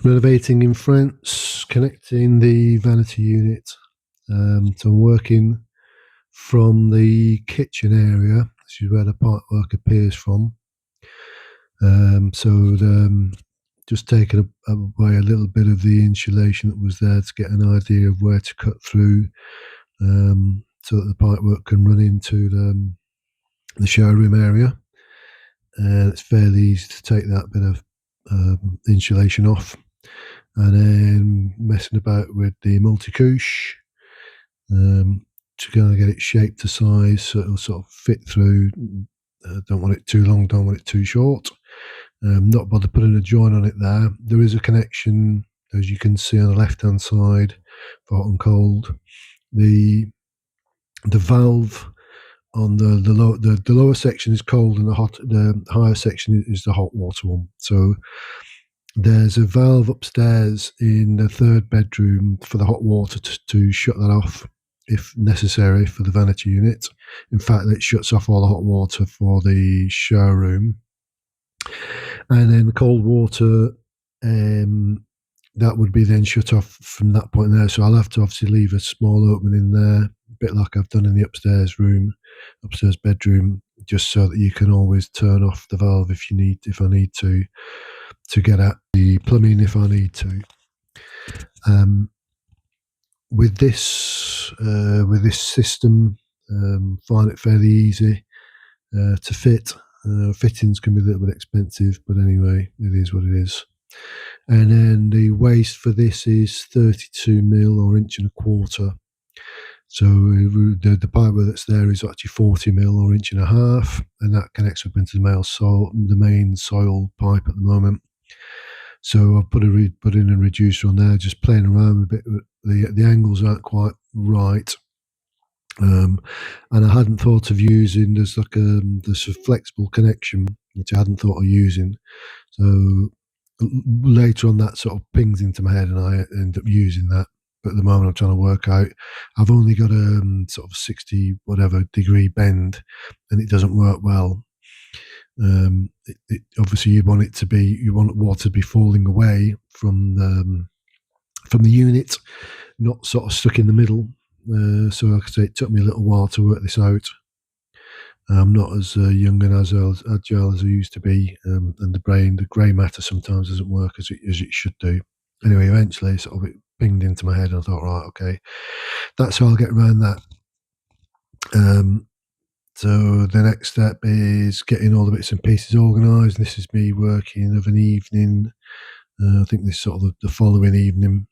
Renovating in France, connecting the vanity unit. So I'm working from the kitchen area. This is where the pipework appears from. Just taking away a little bit of the insulation that was there to get an idea of where to cut through, so that the pipework can run into the showroom area. And it's fairly easy to take that bit of insulation off, and then messing about with the multi-couche to kind of get it shaped to size so it'll sort of fit through. Don't want it too long, don't want it too short. Not bother putting a joint on it there. There is a connection, as you can see on the left hand side, for hot and cold. The valve on the lower section is cold, and the higher section is the hot water one. So there's a valve upstairs in the third bedroom for the hot water to shut that off if necessary for the vanity unit. In fact, it shuts off all the hot water for the showroom. And then the cold water, that would be then shut off from that point there. So I'll have to obviously leave a small opening in there, a bit like I've done in the upstairs bedroom, just so that you can always turn off the valve if I need to get at the plumbing if I need to. With this system, find it fairly easy to fit. Fittings can be a little bit expensive, but anyway, it is what it is. And then the waist for this is 32mm or 1.25 inches. So the pipework that's there is actually 40mm or 1.5 inches, and that connects up into the main soil pipe at the moment. So I've put in a reducer on there, just playing around a bit. The angles aren't quite right, and I hadn't thought of using. There's a flexible connection which I hadn't thought of using. So later on, that sort of pings into my head, and I end up using that. But at the moment, I'm trying to work out. I've only got a sort of 60 whatever degree bend, and it doesn't work well. Obviously, you want water to be falling away from the unit, not sort of stuck in the middle. So like I say, it took me a little while to work this out. I'm not as young and as agile as I used to be, and the grey matter sometimes doesn't work as it should do. Anyway, eventually, sort of it pinged into my head, and I thought, right, okay, that's how I'll get around that. So the next step is getting all the bits and pieces organised. This is me working of an evening. I think this sort of the following evening.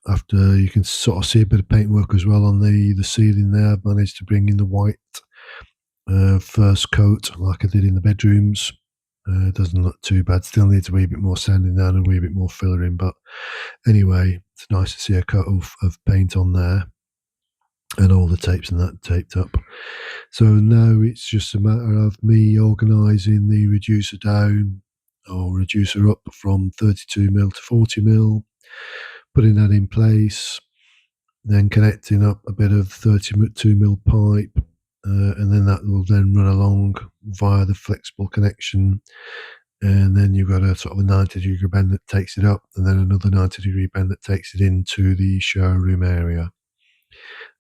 After you can sort of see a bit of paintwork as well on the ceiling there. I've managed to bring in the white first coat like I did in the bedrooms. It doesn't look too bad. Still needs a wee bit more sanding down and a wee bit more fillering, but anyway, it's nice to see a coat of paint on there, and all the tapes and that taped up. So now it's just a matter of me organising the reducer down or reducer up from 32mm to 40mm, putting that in place, then connecting up a bit of 32mm pipe, and then that will then run along via the flexible connection, and then you've got a sort of a 90-degree bend that takes it up, and then another 90-degree bend that takes it into the showroom area.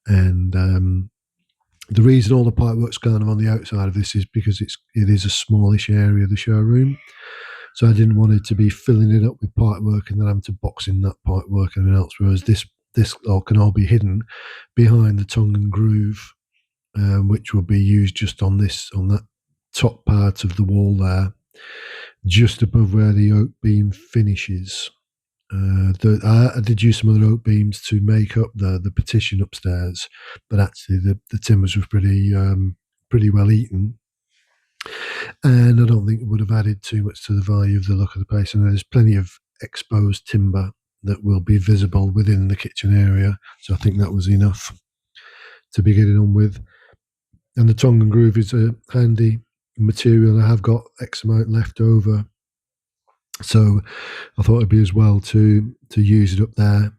And the reason all the pipework's kind of on the outside of this is because it is a smallish area of the showroom. So I didn't want it to be filling it up with pipework and then having to box in that pipework and everything else. Whereas this can all be hidden behind the tongue and groove, which will be used just on that top part of the wall there, just above where the oak beam finishes. I did use some other oak beams to make up the partition upstairs, but actually the timbers were pretty well eaten, and I don't think it would have added too much to the value of the look of the place. And there's plenty of exposed timber that will be visible within the kitchen area, so I think that was enough to be getting on with. And the tongue and groove is a handy material. I have got X amount left over, so I thought it'd be as well to use it up there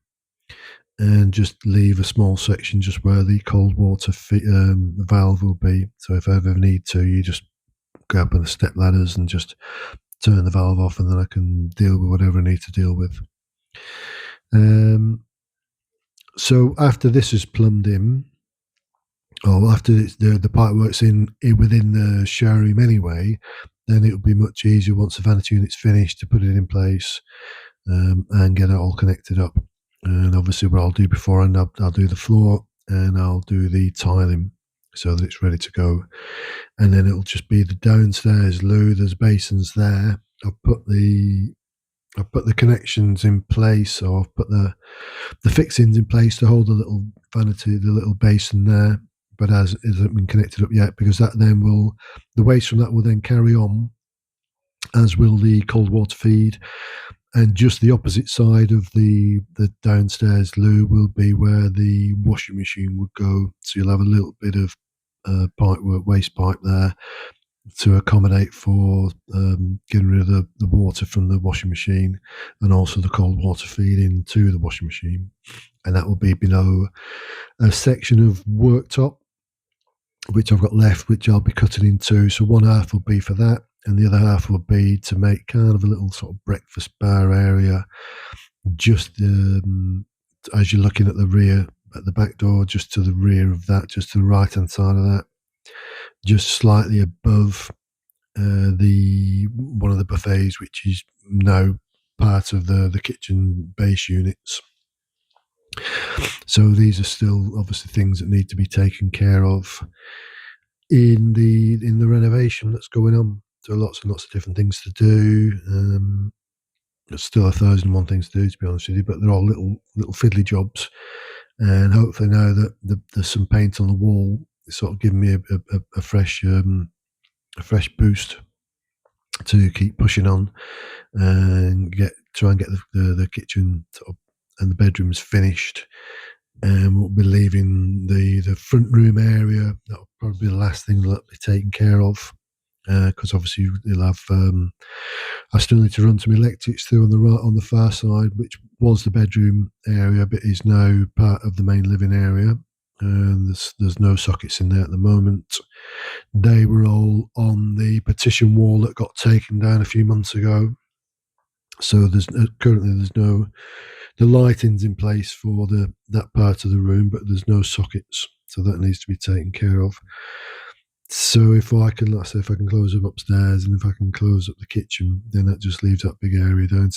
and just leave a small section just where the cold water valve will be. So if I ever need to, you just go up on the step ladders and just turn the valve off, and then I can deal with whatever I need to deal with. So after this is plumbed in, or after the pipework's in within the showroom anyway, then it'll be much easier once the vanity unit's finished to put it in place, and get it all connected up. And obviously, what I'll do beforehand, I'll do the floor and I'll do the tiling so that it's ready to go. And then it'll just be the downstairs loo. There's basins there. I've put the connections in place, so I've put the fixings in place to hold the little vanity, the little basin there, but as it hasn't been connected up yet, because that then will, the waste from that will then carry on, as will the cold water feed. And just the opposite side of the downstairs loo will be where the washing machine would go. So you'll have a little bit of pipe work, waste pipe there to accommodate for getting rid of the water from the washing machine, and also the cold water feed into the washing machine. And that will be below a section of worktop which I've got left, which I'll be cutting in two. So one half will be for that, and the other half will be to make kind of a little sort of breakfast bar area, just as you're looking at the rear, at the back door, just to the rear of that, just to the right hand side of that, just slightly above the one of the buffets, which is now part of the kitchen base units. So these are still obviously things that need to be taken care of in the renovation that's going on. So lots and lots of different things to do. There's still 1,001 things to do, to be honest with you, but they're all little fiddly jobs. And hopefully now that there's some paint on the wall, it's sort of giving me a fresh boost to keep pushing on and try and get the kitchen sort of, and the bedrooms finished. And we'll be leaving the front room area. That'll probably be the last thing that'll be taken care of, because obviously you'll have. I still need to run some electrics through on the far side, which was the bedroom area, but is now part of the main living area. And there's no sockets in there at the moment. They were all on the partition wall that got taken down a few months ago. So currently there's no, the lighting's in place for that part of the room, but there's no sockets, so that needs to be taken care of. So if I can, let's say, if I can close up upstairs and if I can close up the kitchen, then that just leaves that big area down,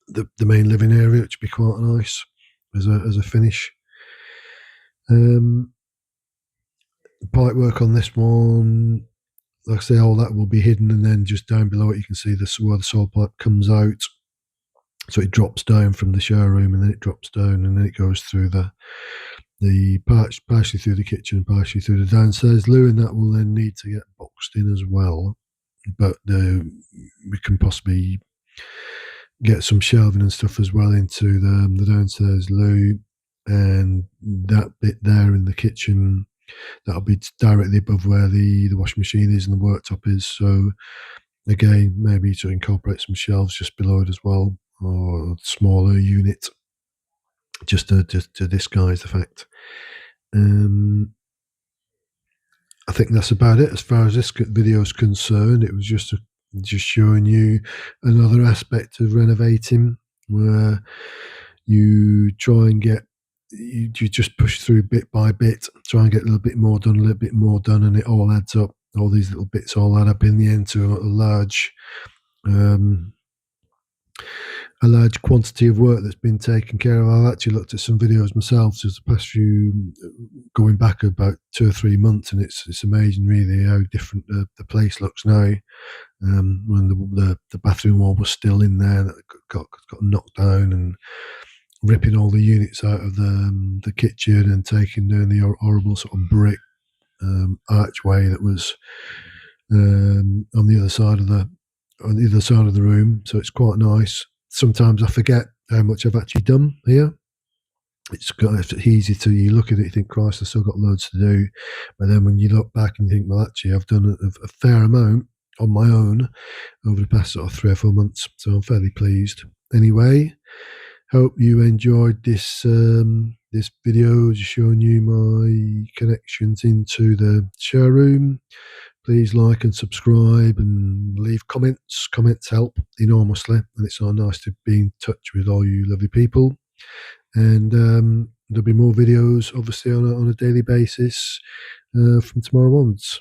the main living area, which would be quite nice as a finish. Pipe work on this one, like I say, all that will be hidden, and then just down below it you can see where the soil pipe comes out. So it drops down from the showroom, and then it drops down, and then it goes through partially through the kitchen and partially through the downstairs loo, and that will then need to get boxed in as well. But we can possibly get some shelving and stuff as well into the downstairs loo, and that bit there in the kitchen, that'll be directly above where the washing machine is and the worktop is. So again, maybe to incorporate some shelves just below it as well, or a smaller unit, just to disguise the fact. I think that's about it as far as this video is concerned. It was just showing you another aspect of renovating, where you try and you just push through bit by bit, try and get a little bit more done, and it all adds up. All these little bits all add up in the end to a large quantity of work that's been taken care of. I've actually looked at some videos myself just the past few, going back about 2 or 3 months, and it's amazing really how different the place looks now. When the bathroom wall was still in there, that got knocked down, and ripping all the units out of the kitchen and taking down the horrible sort of brick archway that was on the other side of the room. So it's quite nice. Sometimes I forget how much I've actually done here. It's easy to, you look at it, you think, Christ, I've still got loads to do. But then when you look back and you think, well, actually, I've done a fair amount on my own over the past sort of 3 or 4 months. So I'm fairly pleased. Anyway, hope you enjoyed this this video, just showing you my connections into the showroom. Please like and subscribe and leave comments. Comments help enormously, and it's so nice to be in touch with all you lovely people. And there'll be more videos, obviously, on a daily basis from tomorrow onwards.